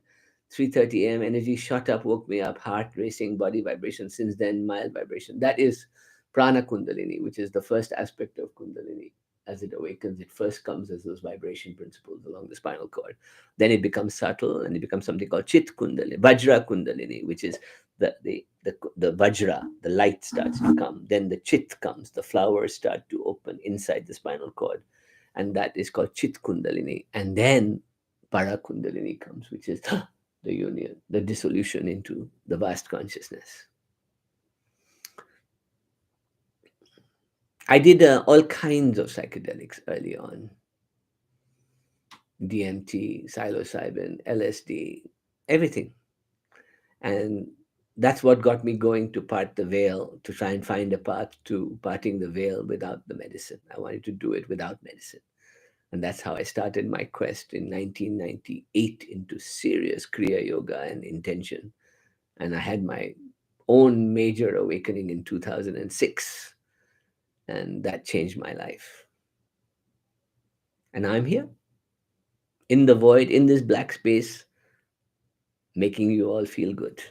3:30 a.m. energy shot up, woke me up, heart racing, body vibration. Since then, mild vibration. That is prana kundalini, which is the first aspect of kundalini. As it awakens, it first comes as those vibration principles along the spinal cord. Then it becomes subtle, and it becomes something called chit kundalini, vajra kundalini, which is the vajra, the light starts to come. Then the chit comes, the flowers start to open inside the spinal cord, and that is called chit kundalini. And then para kundalini comes, which is the union, the dissolution into the vast consciousness. I did all kinds of psychedelics early on: DMT, psilocybin, LSD, everything. And that's what got me going to part the veil, to try and find a path to parting the veil without the medicine. I wanted to do it without medicine. And that's how I started my quest in 1998 into serious Kriya Yoga and intention. And I had my own major awakening in 2006, and that changed my life. And I'm here in the void, in this black space, making you all feel good.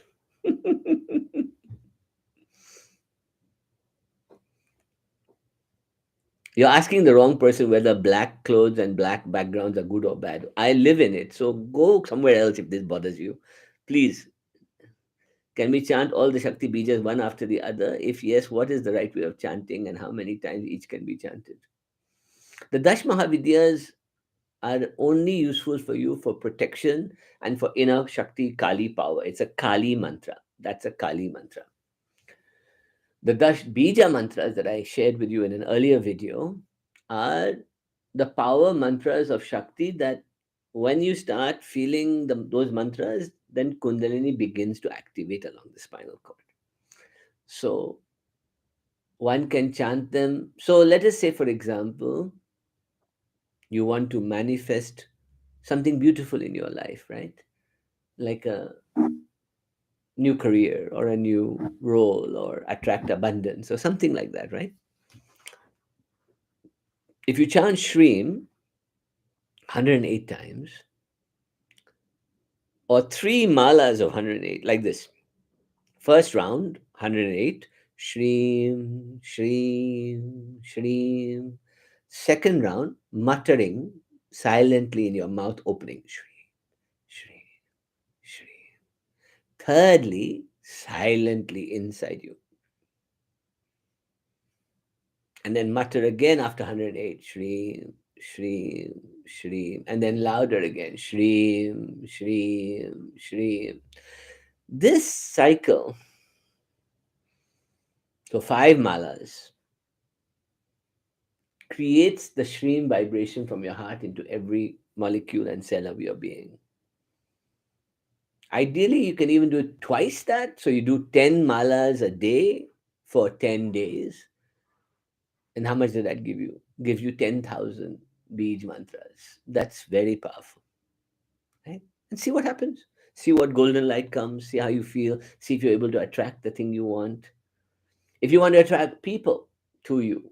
You're asking the wrong person whether black clothes and black backgrounds are good or bad. I live in it, so go somewhere else if this bothers you. Please, can we chant all the Shakti Bijas one after the other? If yes, what is the right way of chanting and how many times each can be chanted? The Dash Mahavidyas are only useful for you for protection and for inner Shakti Kali power. It's a Kali mantra. That's a Kali mantra. The Dash Bija mantras that I shared with you in an earlier video are the power mantras of Shakti that when you start feeling those mantras, then Kundalini begins to activate along the spinal cord. So one can chant them. So let us say, for example, you want to manifest something beautiful in your life, right? Like a new career or a new role or attract abundance or something like that, right? If you chant Shreem 108 times or three malas of 108, like this: first round 108, Shreem, Shreem, Shreem. Second round, muttering silently in your mouth, opening Shreem, Shreem, Shreem. Thirdly, silently inside you. And then mutter again after 108, Shreem, Shreem, Shreem. And then louder again, Shreem, Shreem, Shreem. This cycle, so 5 malas, creates the Shreem vibration from your heart into every molecule and cell of your being. Ideally, you can even do it twice that. So you do 10 malas a day for 10 days. And how much does that give you? Gives you 10,000 Bij mantras. That's very powerful, right? And see what happens. See what golden light comes. See how you feel. See if you're able to attract the thing you want. If you want to attract people to you,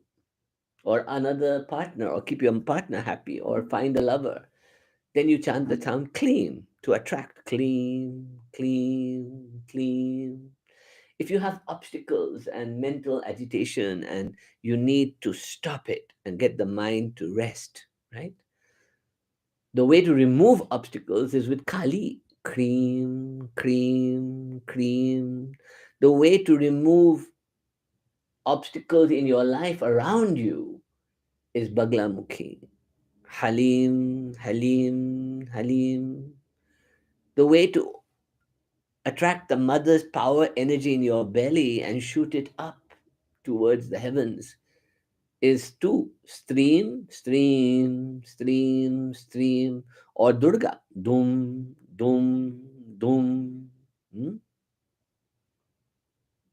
or another partner, or keep your partner happy, or find a lover, then you chant the sound clean to attract clean, clean, clean. If you have obstacles and mental agitation and you need to stop it and get the mind to rest, right? The way to remove obstacles is with Kali. Cream, cream, cream. The way to remove obstacles in your life around you is Baglamukhi. Halim, Halim, Halim. The way to attract the mother's power energy in your belly and shoot it up towards the heavens is to stream, stream, stream, stream, or Durga. Dum, dum, dum. Hmm?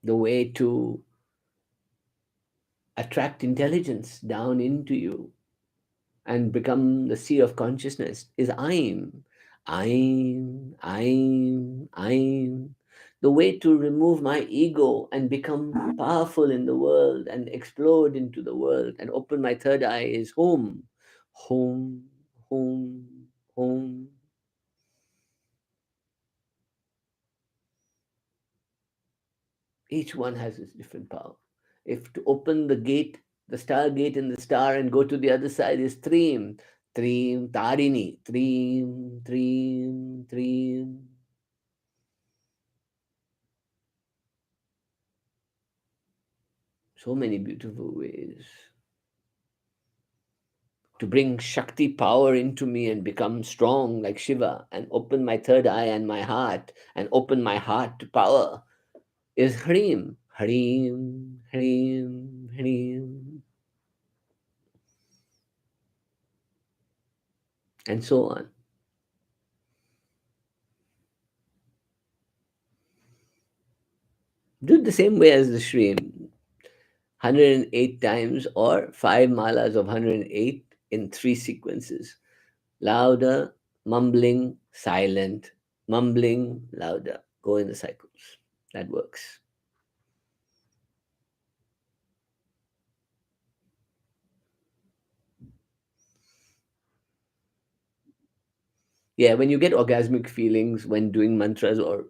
The way to attract intelligence down into you and become the sea of consciousness is Aim. Aim, Aim, Aim. The way to remove my ego and become powerful in the world and explode into the world and open my third eye is Home, Home, Home, Home. Each one has its different power. If to open the gate, the star gate in the star and go to the other side is Trim, Trim, Tarini, Trim, Trim, Trim. So many beautiful ways to bring Shakti power into me and become strong like Shiva and open my third eye and my heart and open my heart to power is Hrim, Hrim, Hrim, Hrim, and so on. Do it the same way as the Shrim, 108 times or 5 malas of 108 in 3 sequences. Louder, mumbling, silent, mumbling, louder. Go in the cycles. That works. Yeah, when you get orgasmic feelings when doing mantras or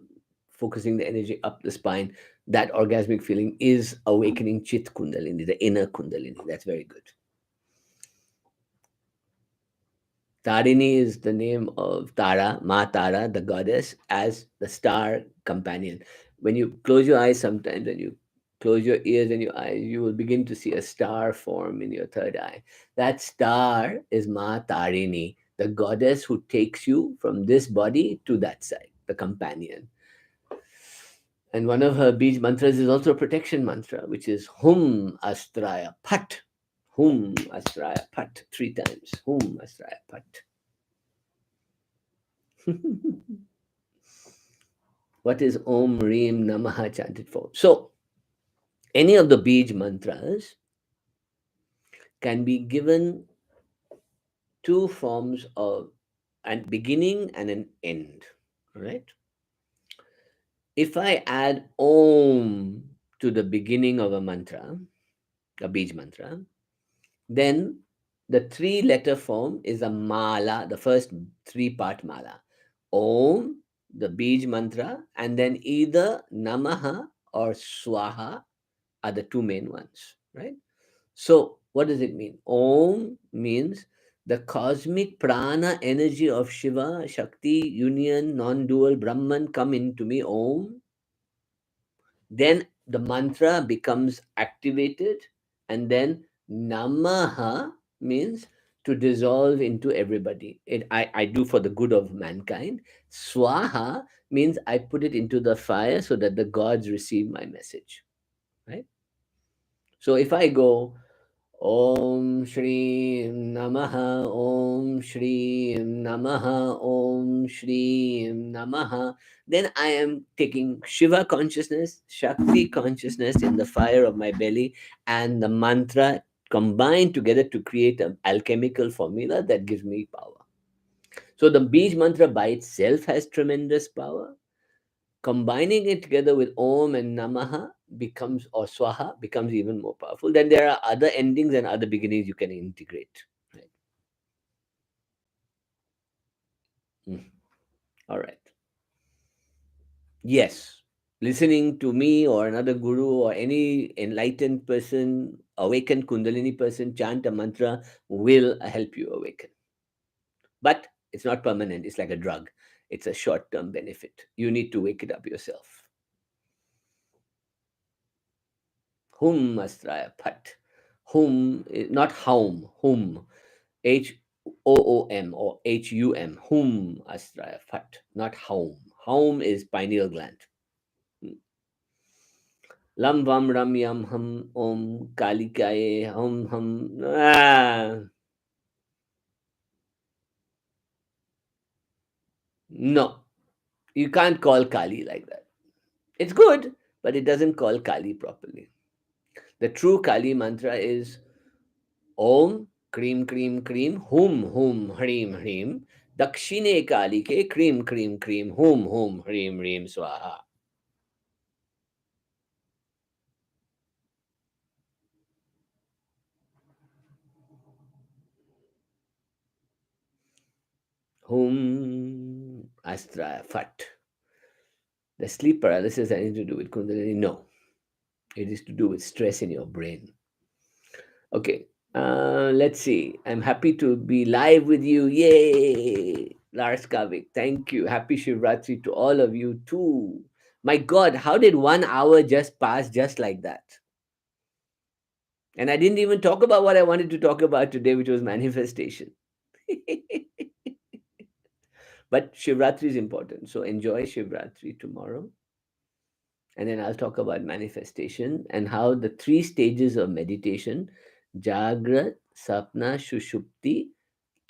focusing the energy up the spine, that orgasmic feeling is awakening Chit Kundalini, the inner Kundalini. That's very good. Tarini is the name of Tara, Ma Tara, the goddess, as the star companion. When you close your eyes sometimes and you close your ears and your eyes, you will begin to see a star form in your third eye. That star is Ma Tarini, the goddess who takes you from this body to that side, the companion. And one of her beach mantras is also a protection mantra, which is Hum Astraya Phat. Hum Astraya Phat, 3 times. Hum Astraya Phat. What is Om Reem Namaha chanted for? So, any of the Bij mantras can be given 2 forms of an beginning and an end. Right? If I add Om to the beginning of a mantra, a Bij mantra, then the 3 letter form is a mala, the first 3 part mala. Om, the Bij mantra, and then either Namaha or Swaha are the 2 main ones, right? So, what does it mean? Om means the cosmic prana energy of Shiva, Shakti, union, non dual Brahman come into me. Om. Then the mantra becomes activated, and then Namaha means to dissolve into everybody. I do for the good of mankind. Swaha means I put it into the fire so that the gods receive my message, right? So if I go Om Shri Namaha, Om Shri Namaha, Om Shri Namaha, then I am taking Shiva consciousness, Shakti consciousness in the fire of my belly, and the mantra combined together to create an alchemical formula that gives me power. So the Bij mantra by itself has tremendous power. Combining it together with Om and Namaha becomes, or Swaha becomes even more powerful. Then there are other endings and other beginnings you can integrate. Right? Mm. All right. Yes. Listening to me or another guru or any enlightened person, awakened Kundalini person chant a mantra will help you awaken. But it's not permanent. It's like a drug. It's a short term benefit. You need to wake it up yourself. Hum Astraya Phat. Hum, not Haum, Hum. Hoom or Hum Astraya Phat, not Haum. Haum is pineal gland. Hmm. Lam Vam Ram Yam Hum Om Kalikaye Hum Hum. No, you can't call Kali like that. It's good, but it doesn't call Kali properly. The true Kali mantra is Om Cream Cream Cream Hum Hrim Hrim Dakshine Kali ke Cream Cream Cream Hum Hrim Hrim Swaha. Hum Astraya Phat. The sleep paralysis anything to do with Kundalini? No. It is to do with stress in your brain. Okay. Let's see. I'm happy to be live with you. Yay! Lars Kavik, thank you. Happy Shivratri to all of you too. My God, how did 1 hour just pass just like that? And I didn't even talk about what I wanted to talk about today, which was manifestation. But Shivratri is important. So enjoy Shivratri tomorrow. And then I'll talk about manifestation and how the three stages of meditation, Jagrat, Sapna, Shushupti,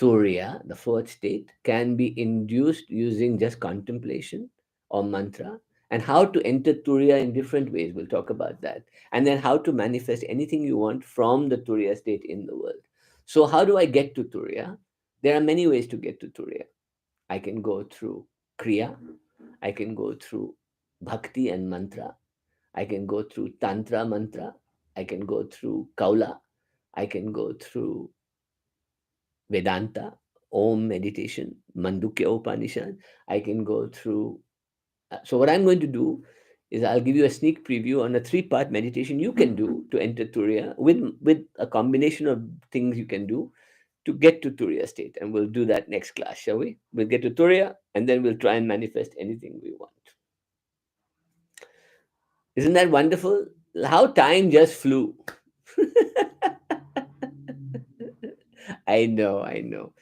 Turia, the fourth state, can be induced using just contemplation or mantra, and how to enter Turia in different ways. We'll talk about that. And then how to manifest anything you want from the Turia state in the world. So, how do I get to Turia? There are many ways to get to Turia. I can go through Kriya, I can go through Bhakti and mantra, I can go through Tantra mantra, I can go through Kaula, I can go through Vedanta, Om meditation, Mandukya Upanishad. I can go through. So, what I'm going to do is I'll give you a sneak preview on a three-part meditation you can do to enter Turiya with a combination of things you can do to get to Turiya state. And we'll do that next class, shall we? We'll get to Turiya and then we'll try and manifest anything we want. Isn't that wonderful? How time just flew. I know, I know.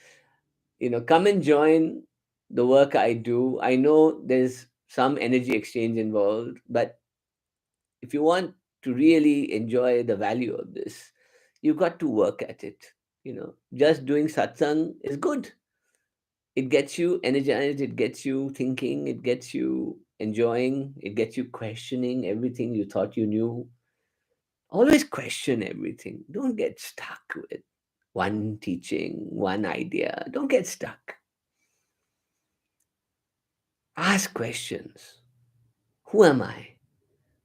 Come and join the work I do. I know there's some energy exchange involved, but if you want to really enjoy the value of this, you've got to work at it. Just doing satsang is good. It gets you energized, it gets you thinking, it gets you enjoying, it gets you questioning everything you thought you knew. Always question everything. Don't get stuck with one teaching, one idea. Don't get stuck. Ask questions. Who am I?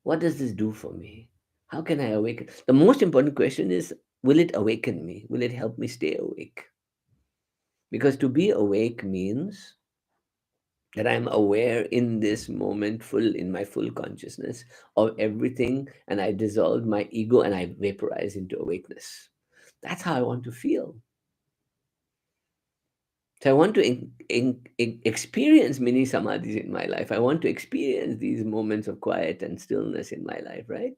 What does this do for me? How can I awaken? The most important question is, will it awaken me? Will it help me stay awake? Because to be awake means that I'm aware in this moment, in my full consciousness of everything, and I dissolve my ego and I vaporize into awakeness. That's how I want to feel. So I want to experience mini samadhis in my life. I want to experience these moments of quiet and stillness in my life, right?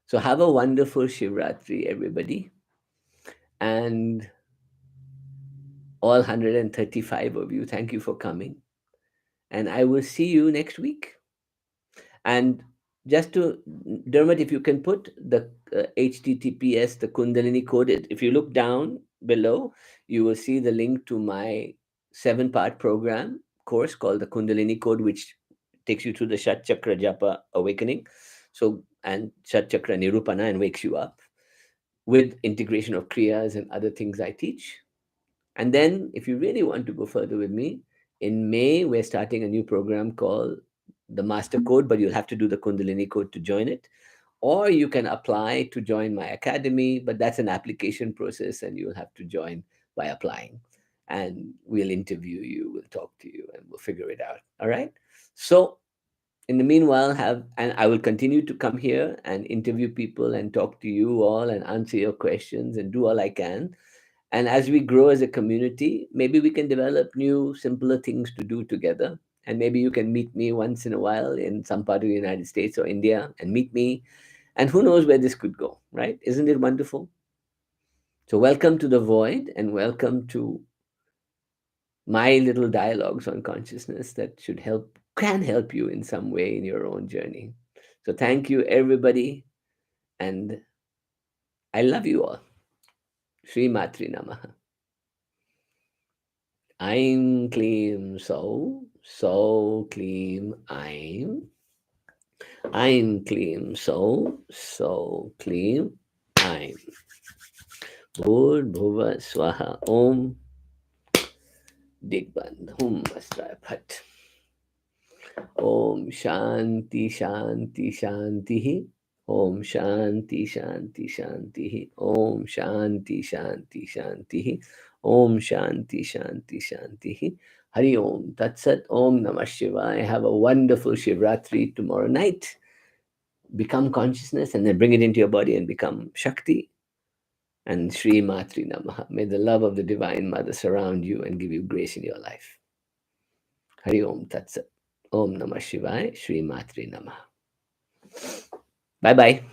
So have a wonderful Shivratri, everybody. And all 135 of you, thank you for coming. And I will see you next week. And just to, Dermot, if you can put the HTTPS, the Kundalini code, if you look down below, you will see the link to my 7-part program course called the Kundalini Code, which takes you through the Shat Chakra Japa awakening. So, and Shat Chakra Nirupana, and wakes you up with integration of Kriyas and other things I teach. And then, if you really want to go further with me, in May, we're starting a new program called the Master Code, but you'll have to do the Kundalini Code to join it. Or you can apply to join my academy, but that's an application process and you'll have to join by applying. And we'll interview you, we'll talk to you, and we'll figure it out. All right. So, in the meanwhile, and I will continue to come here and interview people and talk to you all and answer your questions and do all I can. And as we grow as a community, maybe we can develop new, simpler things to do together. And maybe you can meet me once in a while in some part of the United States or India and meet me. And who knows where this could go, right? Isn't it wonderful? So, welcome to the void and welcome to my little dialogues on consciousness that can help you in some way in your own journey. So, thank you, everybody. And I love you all. Sri Matri Namaha. Aim Kleem So Kleem Aim. Aim Kleem So Kleem Aim. Bhur Bhuva Swaha Om Digband Hum Astra Phat. Om Shanti Shanti Shanti. Om Shanti Shanti Shanti. Om Shanti Shanti Shanti. Om Shanti Shanti Shanti. Hari Om Tat Sat Om Namah Shivaya. Have a wonderful Shivratri tomorrow night. become consciousness and then bring it into your body and become Shakti. And Shri Matri Namaha. May the love of the Divine Mother surround you and give you grace in your life. Hari Om Tat Sat. Om Namah Shivaya. Shri Matri Namaha. Bye bye.